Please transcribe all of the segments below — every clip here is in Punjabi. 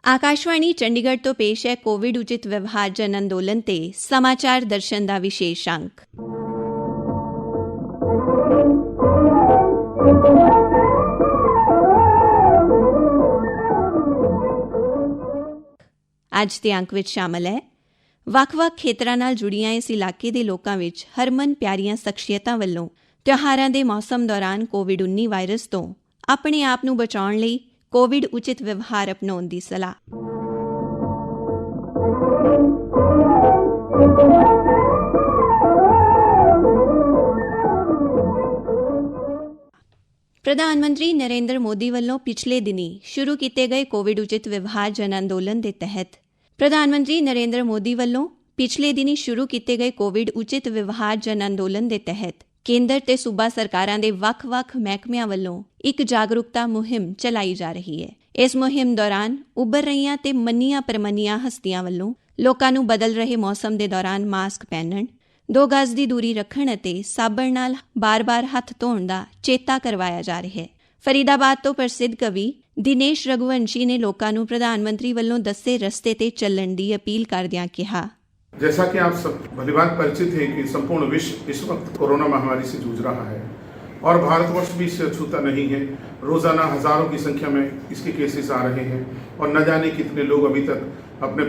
आकाशवाणी चंडीगढ़ तो पेश है कोविड उचित व्यवहार जन अंदोलन ते समाचार दर्शन का विशेष अंक। ਅੱਜ ਦੇ ਅੰਕ ਵਿੱਚ ਸ਼ਾਮਲ ਹੈ ਵੱਖ-ਵੱਖ ਖੇਤਰਾਂ ਨਾਲ ਜੁੜੀਆਂ ਇਸ ਇਲਾਕੇ ਦੇ ਲੋਕਾਂ ਵਿੱਚ ਹਰਮਨ ਪਿਆਰੀਆਂ ਸ਼ਖਸੀਅਤਾਂ ਵੱਲੋਂ ਤਿਉਹਾਰਾਂ ਦੇ ਮੌਸਮ ਦੌਰਾਨ ਕੋਵਿਡ-19 ਵਾਇਰਸ ਤੋਂ ਆਪਣੇ ਆਪ ਨੂੰ ਬਚਾਉਣ ਲਈ ਕੋਵਿਡ ਉਚਿਤ ਵਿਵਹਾਰ ਅਪਣਾਉਣ ਦੀ ਸਲਾਹ। प्रधानमंत्री नरेंद्र मोदी ਵੱਲੋਂ ਪਿਛਲੇ ਦਿਨੀ ਸ਼ੁਰੂ ਕੀਤੇ ਗਏ ਕੋਵਿਡ ਉਚਿਤ ਵਿਵਹਾਰ ਜਨ ਅੰਦੋਲਨ ਦੇ ਤਹਿਤ ਪ੍ਰਧਾਨ ਮੰਤਰੀ ਨਰਿੰਦਰ ਮੋਦੀ ਵੱਲੋਂ ਪਿਛਲੇ ਦਿਨੀ ਸ਼ੁਰੂ ਕੀਤੇ ਗਏ ਕੋਵਿਡ ਉਚਿਤ ਵਿਵਹਾਰ ਜਨ ਅੰਦੋਲਨ ਦੇ ਤਹਿਤ ਕੇਂਦਰ ਤੇ ਸੂਬਾ ਸਰਕਾਰਾਂ ਦੇ ਵੱਖ-ਵੱਖ ਮਹਿਕਮਿਆਂ ਵੱਲੋਂ ਇੱਕ ਜਾਗਰੂਕਤਾ ਮੁਹਿੰਮ ਚਲਾਈ ਜਾ ਰਹੀ ਹੈ। ਇਸ ਮੁਹਿੰਮ ਦੌਰਾਨ ਉੱਭਰ ਰਹੀਆਂ ਤੇ ਮੰਨੀਆਂ ਪ੍ਰਮੰਨੀਆਂ ਹਸਤੀਆਂ ਵੱਲੋਂ ਲੋਕਾਂ ਨੂੰ ਬਦਲ ਰਹੇ ਮੌਸਮ ਦੇ ਦੌਰਾਨ ਮਾਸਕ ਪਹਿਨਣ, 2 ਗਜ਼ ਦੀ ਦੂਰੀ ਰੱਖਣ ਅਤੇ ਸਾਬਣ ਨਾਲ ਬਾਰ-ਬਾਰ ਹੱਥ ਧੋਣ ਦਾ ਚੇਤਾ ਕਰਵਾਇਆ ਜਾ ਰਿਹਾ ਹੈ। ਫਰੀਦਾਬਾਦ ਤੋਂ ਪ੍ਰਸਿੱਧ ਕਵੀ ਦਿਨੇਸ਼ ਰਘੁਵੰਸ਼ੀ ਨੇ ਲੋਕਾਂ ਨੂੰ ਪ੍ਰਧਾਨ ਮੰਤਰੀ ਵੱਲੋਂ ਦੱਸੇ ਰਸਤੇ ਤੇ ਚੱਲਣ ਦੀ ਅਪੀਲ ਕਰਦਿਆਂ ਕਿਹਾ, जैसा कि आप सब भलीभांति परिचित हैं कि संपूर्ण विश्व इस वक्त कोरोना महामारी से जूझ रहा है और भारतवर्ष भी इससे अछूता नहीं है। रोजाना हजारों की संख्या में इसके केसेस आ रहे हैं और न जाने कितने लोग अभी तक अपने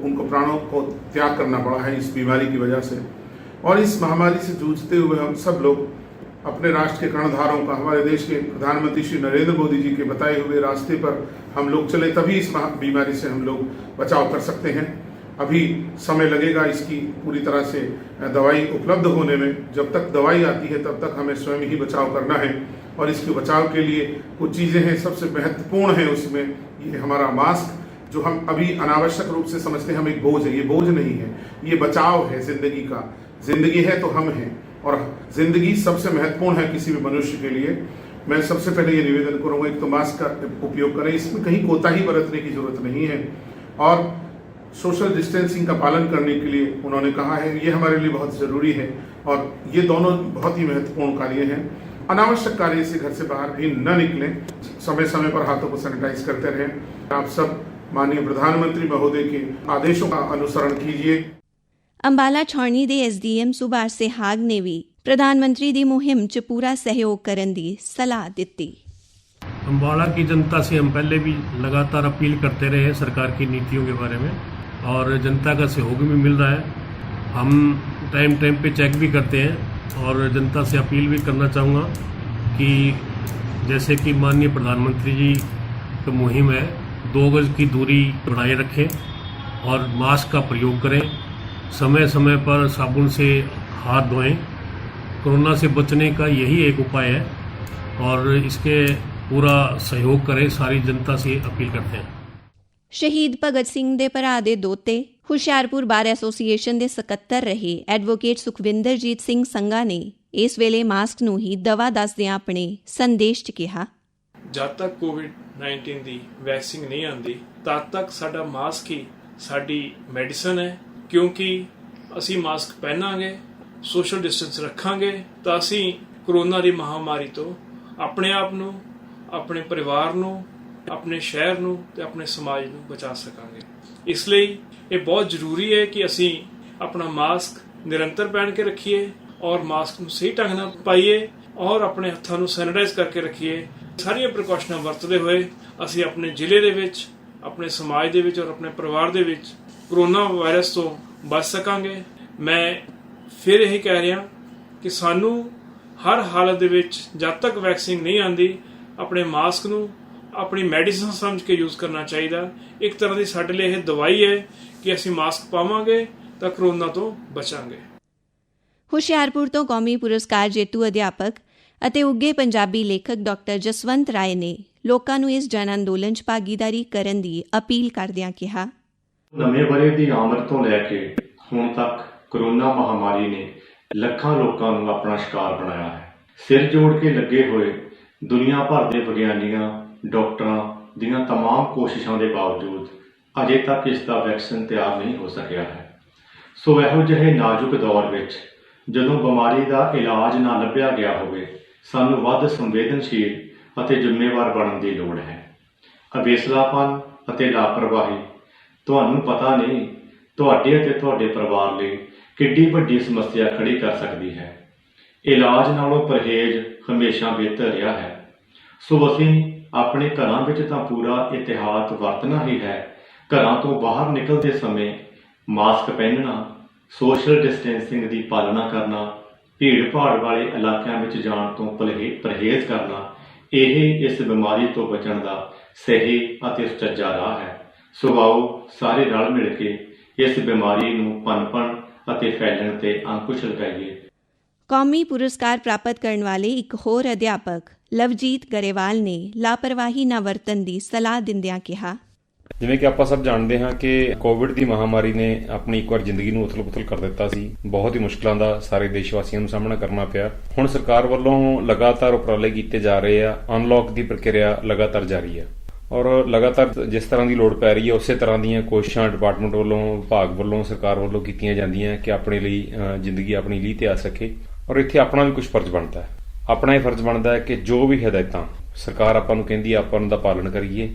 उनको प्राणों को त्याग करना पड़ा है इस बीमारी की वजह से। और इस महामारी से जूझते हुए हम सब लोग अपने राष्ट्र के कर्णधारों का, हमारे देश के प्रधानमंत्री श्री नरेंद्र मोदी जी के बताए हुए रास्ते पर हम लोग चले, तभी इस बीमारी से हम लोग बचाव कर सकते हैं। अभी समय लगेगा इसकी पूरी तरह से दवाई उपलब्ध होने में। जब तक दवाई आती है तब तक हमें स्वयं ही बचाव करना है और इसके बचाव के लिए कुछ चीज़ें हैं। सबसे महत्वपूर्ण है उसमें ये हमारा मास्क, जो हम अभी अनावश्यक रूप से समझते हैं हम एक बोझ है। ये बोझ नहीं है, ये बचाव है जिंदगी का। जिंदगी है तो हम हैं और जिंदगी सबसे महत्वपूर्ण है किसी भी मनुष्य के लिए। मैं सबसे पहले ये निवेदन करूँगा, एक तो मास्क का उपयोग करें, इसमें कहीं कोताही बरतने की जरूरत नहीं है। और सोशल डिस्टेंसिंग का पालन करने के लिए उन्होंने कहा है, ये हमारे लिए बहुत ज़रूरी है और ये दोनों बहुत ही महत्वपूर्ण कार्य हैं। अनावश्यक कार्य से घर से बाहर भी न निकलें, समय समय पर हाथों को सैनिटाइज करते रहें। आप सब माननीय प्रधानमंत्री महोदय के आदेशों का अनुसरण कीजिए। ਅੰਬਾਲਾ ਛਾਉਣੀ ਦੇ SDM ਸੁਭਾਸ਼ ਸਿਹਾਗ ਨੇ ਵੀ ਪ੍ਰਧਾਨ ਮੰਤਰੀ ਦੀ ਮੁਹਿੰਮ 'ਚ ਪੂਰਾ ਸਹਿਯੋਗ ਕਰਨ ਦੀ ਸਲਾਹ ਦਿੱਤੀ। अम्बाला की जनता से हम पहले भी लगातार अपील करते रहे हैं सरकार की नीतियों के बारे में और जनता का सहयोग भी मिल रहा है। हम टाइम पे चेक भी करते हैं और जनता से अपील भी करना चाहूँगा कि जैसे कि माननीय प्रधानमंत्री जी की मुहिम है, 2 गज की दूरी बनाए रखें और मास्क का प्रयोग करें, समय समय पर साबुन से हाथ धोएं। कोरोना से बचने का यही एक उपाय है और इसके पूरा सहयोग करें, सारी जनता से अपील करते हैं। ਸ਼ਹੀਦ ਭਗਤ ਸਿੰਘ ਦੇ ਭਰਾ ਦੇ ਦੋਤੇ ਹੁਸ਼ਿਆਰਪੁਰ ਬਾਰ ਐਸੋਸੀਏਸ਼ਨ ਦੇ ਸਕੱਤਰ ਰਹੇ ਐਡਵੋਕੇਟ ਸੁਖਵਿੰਦਰਜੀਤ ਸਿੰਘ ਸੰਘਾ ਨੇ ਇਸ ਵੇਲੇ ਮਾਸਕ ਨੂੰ ਹੀ ਦਵਾ ਦੱਸਦਿਆਂ ਆਪਣੇ ਸੰਦੇਸ਼ 'ਚ ਕਿਹਾ, ਜਦ ਤੱਕ ਕੋਵਿਡ-19 ਦੀ ਵੈਕਸੀਨ ਨਹੀਂ ਆਉਂਦੀ ਤਦ ਤੱਕ ਸਾਡਾ ਮਾਸਕ ਹੀ ਸਾਡੀ ਮੈਡੀਸਨ ਹੈ। ਕਿਉਂਕਿ ਅਸੀਂ ਮਾਸਕ ਪਹਿਨਾਂਗੇ, ਸੋਸ਼ਲ ਡਿਸਟੈਂਸ ਰੱਖਾਂਗੇ ਤਾਂ ਅਸੀਂ ਕੋਰੋਨਾ ਦੀ ਮਹਾਮਾਰੀ ਤੋਂ ਆਪਣੇ ਆਪ ਨੂੰ, ਆਪਣੇ ਪਰਿਵਾਰ ਨੂੰ, ਆਪਣੇ ਸ਼ਹਿਰ ਨੂੰ ਤੇ ਆਪਣੇ ਸਮਾਜ ਨੂੰ ਬਚਾ ਸਕਾਂਗੇ। ਇਸ ਲਈ ਇਹ ਬਹੁਤ ਜ਼ਰੂਰੀ ਹੈ ਕਿ ਅਸੀਂ ਆਪਣਾ ਮਾਸਕ ਨਿਰੰਤਰ ਪਹਿਨ ਕੇ ਰੱਖੀਏ ਔਰ ਮਾਸਕ ਨੂੰ ਸਹੀ ਢੰਗ ਨਾਲ ਪਾਈਏ ਔਰ ਆਪਣੇ ਹੱਥਾਂ ਨੂੰ ਸੈਨੀਟਾਈਜ਼ ਕਰਕੇ ਰੱਖੀਏ। ਸਾਰੀਆਂ ਪ੍ਰੀਕਾਸ਼ਨਾਂ ਵਰਤਦੇ ਹੋਏ ਅਸੀਂ ਆਪਣੇ ਜ਼ਿਲ੍ਹੇ ਦੇ ਵਿੱਚ, ਆਪਣੇ ਸਮਾਜ ਦੇ ਵਿੱਚ ਔਰ ਆਪਣੇ ਪਰਿਵਾਰ ਦੇ ਵਿੱਚ ਕੋਰੋਨਾ ਵਾਇਰਸ ਤੋਂ ਬਚ ਸਕਾਂਗੇ। ਮੈਂ ਫਿਰ ਇਹ ਕਹਿ ਰਿਹਾ ਕਿ ਸਾਨੂੰ ਹਰ ਹਾਲਤ ਦੇ ਵਿੱਚ ਜਦ ਤੱਕ ਵੈਕਸੀਨ ਨਹੀਂ ਆਉਂਦੀ ਆਪਣੇ ਮਾਸਕ ਨੂੰ ਆਪਣੀ ਮੈਡੀਸਨ ਸਮਝ ਕੇ ਯੂਜ਼ ਕਰਨਾ ਚਾਹੀਦਾ। ਇੱਕ ਤਰ੍ਹਾਂ ਦੀ ਸਾਡੇ ਲਈ ਇਹ ਦਵਾਈ ਹੈ ਕਿ ਅਸੀਂ ਮਾਸਕ ਪਾਵਾਂਗੇ ਤਾਂ ਕੋਰੋਨਾ ਤੋਂ ਬਚਾਂਗੇ। ਹੁਸ਼ਿਆਰਪੁਰ ਤੋਂ ਕੌਮੀ ਪੁਰਸਕਾਰ ਜੇਤੂ ਅਧਿਆਪਕ ਅਤੇ ਉੱਘੇ ਪੰਜਾਬੀ ਲੇਖਕ ਡਾਕਟਰ ਜਸਵੰਤ ਰਾਏ ਨੇ ਲੋਕਾਂ ਨੂੰ ਇਸ ਜਨ ਅੰਦੋਲਨ 'ਚ ਭਾਗੀਦਾਰੀ ਕਰਨ ਦੀ ਅਪੀਲ ਕਰਦਿਆਂ ਕਿਹਾ, ਨਵੇਂ ਵਰ੍ਹੇ ਦੀ ਆਮਦ ਤੋਂ ਲੈ ਕੇ ਹੁਣ ਤੱਕ ਕੋਰੋਨਾ ਮਹਾਮਾਰੀ ਨੇ ਲੱਖਾਂ ਲੋਕਾਂ ਨੂੰ ਆਪਣਾ ਸ਼ਿਕਾਰ ਬਣਾਇਆ ਹੈ। ਸਿਰ ਜੋੜ ਕੇ ਲੱਗੇ ਹੋਏ ਦੁਨੀਆ ਭਰ ਦੇ ਵਿਗਿਆਨੀਆਂ, ਡਾਕਟਰਾਂ ਦੀਆਂ तमाम ਕੋਸ਼ਿਸ਼ਾਂ ਦੇ ਬਾਵਜੂਦ ਅਜੇ ਤੱਕ ਇਸ ਦਾ ਵੈਕਸੀਨ ਤਿਆਰ ਨਹੀਂ ਹੋ ਸਕਿਆ ਹੈ। ਸੋ ਇਹੋ ਜਿਹੇ ਨਾਜ਼ੁਕ ਦੌਰ ਵਿੱਚ ਜਦੋਂ ਬਿਮਾਰੀ ਦਾ ਇਲਾਜ ਨਾ ਲੱਭਿਆ ਗਿਆ ਹੋਵੇ, ਸਾਨੂੰ ਵੱਧ ਸੰਵੇਦਨਸ਼ੀਲ ਅਤੇ ਜ਼ਿੰਮੇਵਾਰ ਬਣਨ ਦੀ ਲੋੜ ਹੈ। ਅਵੇਸਲਾਪਨ ਅਤੇ ਲਾਪਰਵਾਹੀ ਤੁਹਾਨੂੰ ਪਤਾ ਨਹੀਂ ਤੁਹਾਡੇ ਅਤੇ ਤੁਹਾਡੇ ਪਰਿਵਾਰ ਲਈ ਕਿੱਡੀ ਵੱਡੀ ਸਮੱਸਿਆ ਖੜੀ ਕਰ ਸਕਦੀ ਹੈ। ਇਲਾਜ ਨਾਲੋਂ ਪਰਹੇਜ਼ ਹਮੇਸ਼ਾ ਬਿਹਤਰ ਰਿਹਾ ਹੈ। ਸੋ ਅਸੀਂ ਆਪਣੇ ਘਰਾਂ ਵਿੱਚ ਤਾਂ ਪੂਰਾ ਇਤਿਹਾਤ ਵਰਤਣਾ ਹੀ ਹੈ। ਘਰਾਂ ਤੋਂ ਬਾਹਰ ਨਿਕਲਦੇ ਸਮੇਂ ਮਾਸਕ ਪਹਿਨਣਾ, ਸੋਸ਼ਲ ਡਿਸਟੈਂਸਿੰਗ ਦੀ ਪਾਲਣਾ ਕਰਨਾ, ਭੀੜ ਭਾੜ ਵਾਲੇ ਇਲਾਕਿਆਂ ਵਿੱਚ ਜਾਣ ਤੋਂ ਪਰਹੇਜ਼ ਕਰਨਾ, ਇਹ ਇਸ ਬਿਮਾਰੀ ਤੋਂ ਬਚਣ ਦਾ ਸਹੀ ਅਤੇ ਸੁਚੱਜਾ ਰਾਹ ਹੈ। ਸੋ ਆਓ ਸਾਰੇ ਰਲ ਮਿਲ ਕੇ ਇਸ ਬਿਮਾਰੀ ਨੂੰ ਪਨਪਣ ਅਤੇ ਫੈਲਣ ਤੇ ਅੰਕੁਸ਼ ਲਗਾਈਏ। ਕੌਮੀ ਪੁਰਸਕਾਰ ਪ੍ਰਾਪਤ ਕਰਨ ਵਾਲੇ ਇੱਕ ਹੋਰ ਅਧਿਆਪਕ ਲਵਜੀਤ ਗਰੇਵਾਲ ਨੇ ਲਾਪਰਵਾਹੀ ਨਾ ਵਰਤਣ ਦੀ ਸਲਾਹ ਦਿੰਦਿਆਂ ਕਿਹਾ, ਜਿਵੇਂ ਕਿ ਆਪਾਂ ਸਭ ਜਾਣਦੇ ਹਾਂ ਕਿ ਕੋਵਿਡ ਦੀ ਮਹਾਮਾਰੀ ਨੇ ਆਪਣੀ ਇੱਕ ਵਾਰ ਜ਼ਿੰਦਗੀ ਨੂੰ ਉਥਲ-ਪੁਥਲ ਕਰ ਦਿੱਤਾ ਸੀ। ਬਹੁਤ ਹੀ ਮੁਸ਼ਕਲਾਂ ਦਾ ਸਾਰੇ ਦੇਸ਼ ਵਾਸੀਆਂ ਨੂੰ ਸਾਹਮਣਾ ਕਰਨਾ ਪਿਆ। ਹੁਣ ਸਰਕਾਰ ਵੱਲੋਂ ਲਗਾਤਾਰ ਉਪਰਾਲੇ ਕੀਤੇ ਜਾ ਰਹੇ ਆ। ਅਨਲੌਕ ਦੀ ਪ੍ਰਕਿਰਿਆ ਲਗਾਤਾਰ ਜਾਰੀ ਹੈ ਔਰ ਲਗਾਤਾਰ ਜਿਸ ਤਰ੍ਹਾਂ ਦੀ ਲੋੜ ਪੈ ਰਹੀ ਹੈ ਉਸੇ ਤਰ੍ਹਾਂ ਦੀਆਂ ਕੋਸ਼ਿਸ਼ਾਂ ਡਿਪਾਰਟਮੈਂਟ ਵੱਲੋਂ, ਵਿਭਾਗ ਵੱਲੋਂ, ਸਰਕਾਰ ਵੱਲੋਂ ਕੀਤੀਆਂ ਜਾਂਦੀਆਂ ਕਿ ਆਪਣੇ ਲਈ ਜ਼ਿੰਦਗੀ ਆਪਣੀ ਲੀਹ ਤੇ ਆ ਸਕੇ। ਔਰ ਇੱਥੇ ਆਪਣਾ ਵੀ ਕੁਝ ਫਰਜ਼ ਬਣਦਾ ਹੈ। ਆਪਣਾ ਇਹ ਫਰਜ਼ ਬਣਦਾ ਹੈ ਕਿ ਜੋ ਵੀ ਹਦਾਇਤਾਂ ਸਰਕਾਰ ਆਪਾਂ ਨੂੰ ਕਹਿੰਦੀ ਹੈ ਆਪਾਂ ਉਹਨਾਂ ਦਾ ਪਾਲਣ ਕਰੀਏ,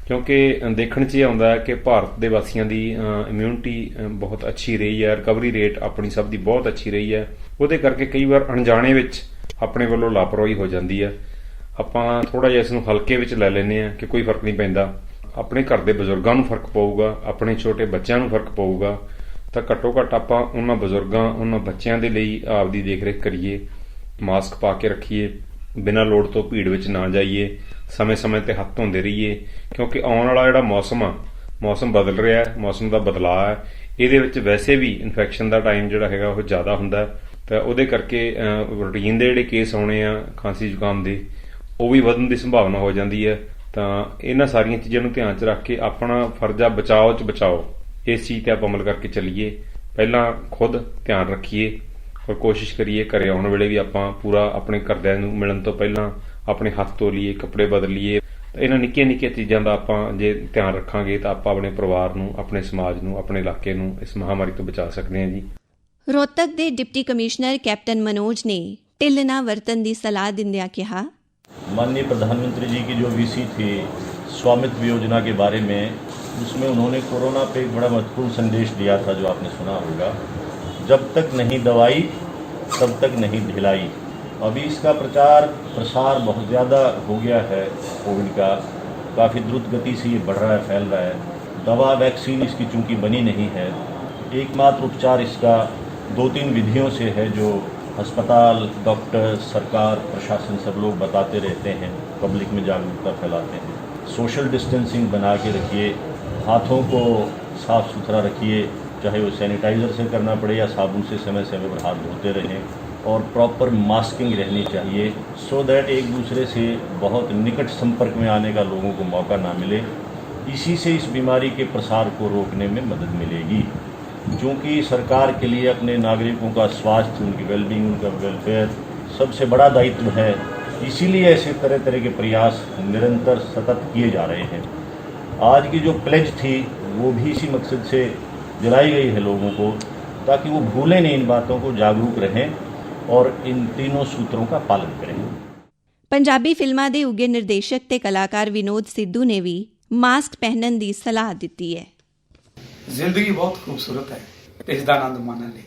ਕਿਉਂਕਿ ਦੇਖਣ 'ਚ ਇਹ ਆਉਂਦਾ ਹੈ ਕਿ ਭਾਰਤ ਦੇ ਵਾਸੀਆਂ ਦੀ ਇਮਿਊਨਿਟੀ ਬਹੁਤ ਅੱਛੀ ਰਹੀ ਹੈ। ਰਿਕਵਰੀ ਰੇਟ ਆਪਣੀ ਸਭ ਦੀ ਬਹੁਤ ਅੱਛੀ ਰਹੀ ਹੈ। ਉਹਦੇ ਕਰਕੇ ਕਈ ਵਾਰ ਅਣਜਾਣੇ ਵਿੱਚ ਆਪਣੇ ਵੱਲੋਂ ਲਾਪਰਵਾਹੀ ਹੋ ਜਾਂਦੀ ਹੈ। ਆਪਾਂ ਥੋੜ੍ਹਾ ਜਿਹਾ ਇਸ ਨੂੰ ਹਲਕੇ ਵਿੱਚ ਲੈ ਲੈਂਦੇ ਹਾਂ ਕਿ ਕੋਈ ਫਰਕ ਨਹੀਂ ਪੈਂਦਾ। ਆਪਣੇ ਘਰ ਦੇ ਬਜ਼ੁਰਗਾਂ ਨੂੰ ਫਰਕ ਪਊਗਾ, ਆਪਣੇ ਛੋਟੇ ਬੱਚਿਆਂ ਨੂੰ ਫਰਕ ਪਊਗਾ, ਤਾਂ ਘੱਟੋ ਘੱਟ ਆਪਾਂ ਉਹਨਾਂ ਬਜ਼ੁਰਗਾਂ, ਉਹਨਾਂ ਬੱਚਿਆਂ ਦੇ ਲਈ ਆਪਦੀ ਦੇਖ-ਰੇਖ ਕਰੀਏ, ਮਾਸਕ ਪਾ ਕੇ ਰੱਖੀਏ, ਬਿਨਾਂ ਲੋੜ ਤੋਂ ਭੀੜ ਵਿੱਚ ਨਾ ਜਾਈਏ, ਸਮੇਂ-ਸਮੇਂ ਤੇ ਹੱਥ ਧੋਂਦੇ ਰਹੀਏ, ਕਿਉਂਕਿ ਆਉਣ ਵਾਲਾ ਜਿਹੜਾ ਮੌਸਮ ਬਦਲ ਰਿਹਾ ਹੈ, ਮੌਸਮ ਦਾ ਬਦਲਾਅ ਹੈ, ਇਹਦੇ ਵਿੱਚ ਵੈਸੇ ਵੀ ਇਨਫੈਕਸ਼ਨ ਦਾ ਟਾਈਮ ਜਿਹੜਾ ਹੈਗਾ ਉਹ ਜ਼ਿਆਦਾ ਹੁੰਦਾ ਤਾਂ ਉਹਦੇ ਕਰਕੇ ਰੂਟੀਨ ਦੇ ਜਿਹੜੇ ਕੇਸ ਆਉਣੇ ਆ ਖਾਂਸੀ ਜ਼ੁਕਾਮ ਦੇ, ਉਹ ਵੀ ਵਧਣ ਦੀ ਸੰਭਾਵਨਾ ਹੋ ਜਾਂਦੀ ਹੈ। ਤਾਂ ਇਹਨਾਂ ਸਾਰੀਆਂ ਚੀਜ਼ਾਂ ਨੂੰ ਧਿਆਨ 'ਚ ਰੱਖ ਕੇ ਆਪਣਾ ਫਰਜ਼ਾ ਬਚਾਓ 'ਚ ਬਚਾਓ, ਇਸ ਚੀਜ਼ 'ਤੇ ਆਪਾਂ ਅਮਲ ਕਰਕੇ ਚੱਲੀਏ। ਪਹਿਲਾਂ ਖੁਦ ਧਿਆਨ ਰੱਖੀਏ ਔਰ ਕੋਸ਼ਿਸ਼ ਕਰੀਏ ਘਰੇ ਆਉਣ ਵੇਲੇ ਵੀ ਆਪਾਂ ਪੂਰਾ ਆਪਣੇ ਘਰਦਿਆਂ ਨੂੰ ਮਿਲਣ ਤੋਂ ਪਹਿਲਾਂ ਆਪਣੇ ਹੱਥ ਧੋ ਲਈਏ, ਕੱਪੜੇ ਬਦਲ ਲਈਏ। ਇਹਨਾਂ ਨਿੱਕੀਆਂ ਚੀਜ਼ਾਂ ਦਾ ਆਪਾਂ ਜੇ ਧਿਆਨ ਰੱਖਾਂਗੇ ਤਾਂ ਆਪਾਂ ਆਪਣੇ ਪਰਿਵਾਰ ਨੂੰ, ਆਪਣੇ ਸਮਾਜ ਨੂੰ, ਆਪਣੇ ਇਲਾਕੇ ਨੂੰ ਇਸ ਮਹਾਮਾਰੀ ਤੋਂ ਬਚਾ ਸਕਦੇ ਹਾਂ ਜੀ। ਰੋਹਤਕ ਦੇ ਡਿਪਟੀ ਕਮਿਸ਼ਨਰ ਕੈप्टन मनोज ने ਢਿੱਲ ਨਾ ਵਰਤਣ ਦੀ ਸਲਾਹ ਦਿੰਦਿਆਂ ਕਿਹਾ, माननीय प्रधानमंत्री जी की जो वीसी थी स्वामित्व योजना के बारे में, उसमें उन्होंने कोरोना पे एक बड़ा महत्वपूर्ण संदेश दिया था जो आपने सुना होगा, जब तक नहीं दवाई तब तक नहीं ढिलाई। अभी इसका प्रचार प्रसार बहुत ज़्यादा हो गया है। कोविड का काफ़ी द्रुत गति से ये बढ़ रहा है, फैल रहा है। दवा वैक्सीन इसकी चूँकि बनी नहीं है, एकमात्र उपचार इसका 2-3 विधियों से है जो अस्पताल, डॉक्टर, सरकार, प्रशासन सब लोग बताते रहते हैं, पब्लिक में जागरूकता फैलाते हैं। सोशल डिस्टेंसिंग बना के रखिए, हाथों को साफ़ सुथरा रखिए, चाहे वो सैनिटाइज़र से करना पड़े या साबुन से समय समय पर हाथ धोते रहें, और प्रॉपर मास्किंग रहनी चाहिए सो दैट एक दूसरे से बहुत निकट संपर्क में आने का लोगों को मौका ना मिले। इसी से इस बीमारी के प्रसार को रोकने में मदद मिलेगी। चूँकि सरकार के लिए अपने नागरिकों का स्वास्थ्य, उनकी वेलबींग, उनका वेलफेयर सबसे बड़ा दायित्व है, इसीलिए ऐसे तरह तरह के प्रयास निरंतर सतत किए जा रहे हैं। आज की जो प्लेज थी वो भी इसी मकसद से दिलाई गई है लोगों को, ताकि वो भूलें नहीं इन बातों को, जागरूक रहें और इन तीनों सूत्रों का पालन करें। ਪੰਜਾਬੀ ਫਿਲਮਾਂ ਦੇ ਉੱਘੇ ਨਿਰਦੇਸ਼ਕ ਤੇ ਕਲਾਕਾਰ ਵਿਨੋਦ ਸਿੱਧੂ ਨੇ ਵੀ ਮਾਸਕ ਪਹਿਨਣ ਦੀ ਸਲਾਹ ਦਿੱਤੀ ਹੈ। ਜ਼ਿੰਦਗੀ ਬਹੁਤ ਖੂਬਸੂਰਤ ਹੈ ਤੇ ਇਸ ਦਾ ਆਨੰਦ ਮਾਣਨ ਲਈ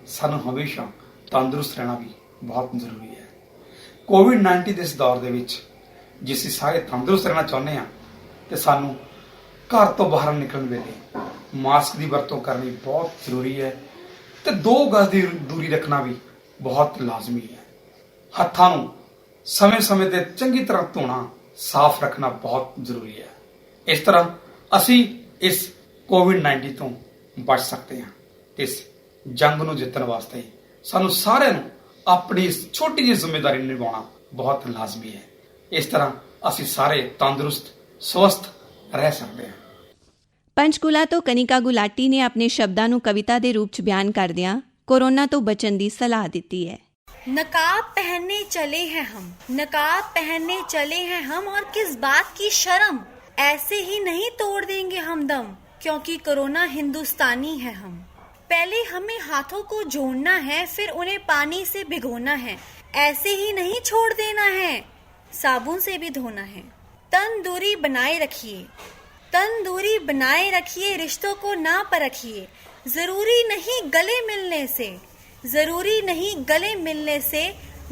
ਸਾਨੂੰ ਹਮੇਸ਼ਾ ਤੰਦਰੁਸਤ ਰਹਿਣਾ ਵੀ ਬਹੁਤ ਜ਼ਰੂਰੀ ਹੈ। ਕੋਵਿਡ-19 ਦੇ ਇਸ ਦੌਰ ਦੇ ਵਿੱਚ ਜੇ ਅਸੀਂ ਸਾਰੇ ਤੰਦਰੁਸਤ ਰਹਿਣਾ ਚਾਹੁੰਦੇ ਹਾਂ ਤੇ ਸਾਨੂੰ ਘਰ ਤੋਂ ਬਾਹਰ ਨਿਕਲਣ ਵੇਲੇ ਮਾਸਕ ਦੀ ਵਰਤੋਂ ਕਰਨੀ ਬਹੁਤ ਜ਼ਰੂਰੀ ਹੈ ਤੇ 2 ਗਜ਼ ਦੀ ਦੂਰੀ ਰੱਖਣਾ ਵੀ ਬਹੁਤ ਲਾਜ਼ਮੀ ਹੈ। ਹੱਥਾਂ ਨੂੰ ਸਮੇਂ-ਸਮੇਂ ਤੇ ਚੰਗੀ ਤਰ੍ਹਾਂ ਧੋਣਾ, ਸਾਫ਼ ਰੱਖਣਾ ਬਹੁਤ ਜ਼ਰੂਰੀ ਹੈ। ਇਸ ਤਰ੍ਹਾਂ ਅਸੀਂ ਇਸ ਕੋਵਿਡ-19 ਤੋਂ ਬਚ ਸਕਦੇ ਹਾਂ ਤੇ ਇਸ ਜੰਗ ਨੂੰ ਜਿੱਤਣ ਵਾਸਤੇ ਸਾਨੂੰ ਸਾਰਿਆਂ ਨੂੰ ਆਪਣੀ ਇਸ ਛੋਟੀ ਜਿਹੀ ਜ਼ਿੰਮੇਵਾਰੀ ਨਿਭਾਉਣਾ ਬਹੁਤ ਲਾਜ਼ਮੀ ਹੈ। ਇਸ ਤਰ੍ਹਾਂ ਅਸੀਂ ਸਾਰੇ ਤੰਦਰੁਸਤ, ਸਵਸਥ ਰਹਿ ਸਕਦੇ ਹਾਂ। ਪੰਚਕੂਲਾ ਤੋਂ ਕਨਿਕਾ ਗੁਲਾਟੀ ਨੇ ਆਪਣੇ ਸ਼ਬਦਾਂ ਨੂੰ ਕਵਿਤਾ ਦੇ ਰੂਪ 'ਚ ਬਿਆਨ ਕਰਦਿਆਂ ਕੋਰੋਨਾ ਤੋਂ ਬਚਣ ਦੀ ਸਲਾਹ ਦਿੱਤੀ ਹੈ। नकाब पहनने चले हैं हम, नकाब पहनने चले हैं हम, और किस बात की शर्म, ऐसे ही नहीं तोड़ देंगे हम दम, क्योंकि कोरोना हिंदुस्तानी है हम। पहले हमें हाथों को जोड़ना है, फिर उन्हें पानी से भिगोना है, ऐसे ही नहीं छोड़ देना है, साबुन से भी धोना है। तन दूरी बनाए रखिए, तन दूरी बनाए रखिए, रिश्तों को ना परखिए। जरूरी नहीं गले मिलने से, जरूरी नहीं गले मिलने से,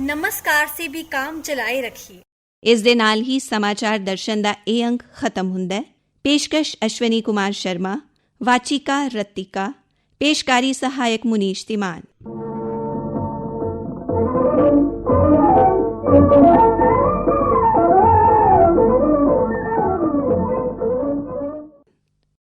नमस्कार से भी काम चलाए रखिए। ਇਸ ਦੇ ਨਾਲ ਹੀ ਸਮਾਚਾਰ ਦਰਸ਼ਨ ਦਾ ਇਹ ਅੰਕ ਖਤਮ ਹੁੰਦਾ ਹੈ। ਪੇਸ਼ਕਸ਼ ਅਸ਼ਵਨੀ ਕੁਮਾਰ ਸ਼ਰਮਾ, ਵਾਚਿਕਾ ਰਤਿਕਾ, ਪੇਸ਼ਕਾਰੀ ਸਹਾਇਕ ਮੁਨੀਸ਼ ਤਿਮਾਨ।